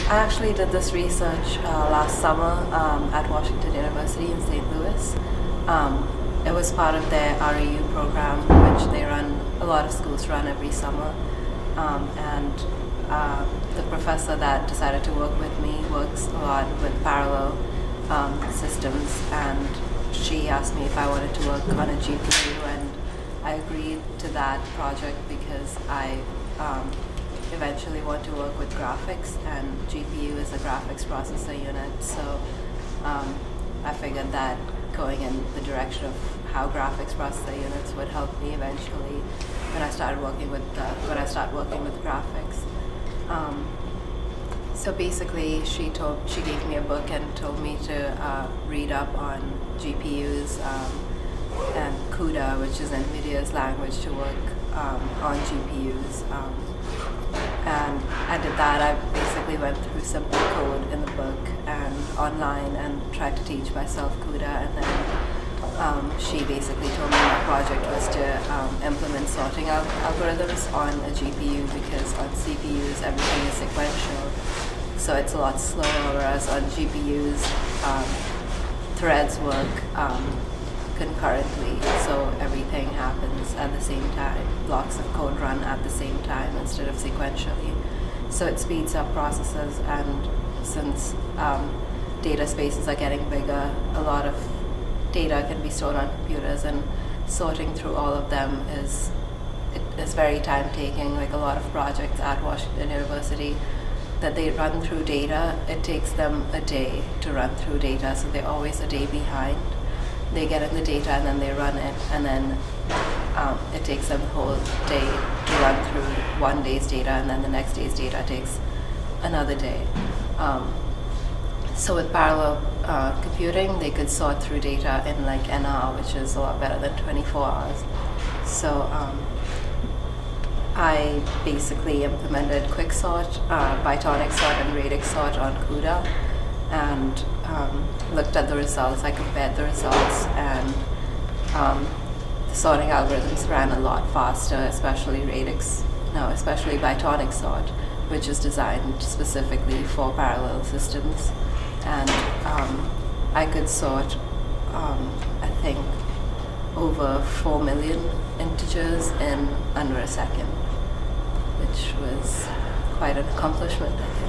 I actually did this research last summer at Washington University in St. Louis. It was part of their REU program, which they run, a lot of schools run every summer. And the professor that decided to work with me works a lot with parallel systems, and she asked me if I wanted to work on a GPU, and I agreed to that project because I eventually want to work with graphics, and GPU is a graphics processor unit, so I figured that going in the direction of how graphics processor units would help me eventually when I start working with graphics. So basically, she gave me a book and told me to read up on GPUs and CUDA, which is NVIDIA's language to work on GPUs. And I did that. I basically went through simple code in the book and online and tried to teach myself CUDA, and then she basically told me my project was to implement sorting algorithms on a GPU, because on CPUs everything is sequential, so it's a lot slower, whereas on GPUs threads work concurrently, so everything happens at the same time. Blocks of code run at the same time instead of sequentially. So it speeds up processes, and since data spaces are getting bigger, a lot of data can be stored on computers, and sorting through all of them is very time-taking. Like a lot of projects at Washington University that they run through data, it takes them a day to run through data, so they're always a day behind. They get in the data and then they run it, and then it takes them the whole day to run through one day's data, and then the next day's data takes another day. So with parallel computing, they could sort through data in like an hour, which is a lot better than 24 hours. So I basically implemented quicksort, bitonic sort, and radix sort on CUDA, and looked at the results. I compared the results, and the sorting algorithms ran a lot faster, especially bitonic sort, which is designed specifically for parallel systems. And I could sort, I think, over 4 million integers in under a second, which was quite an accomplishment, I think.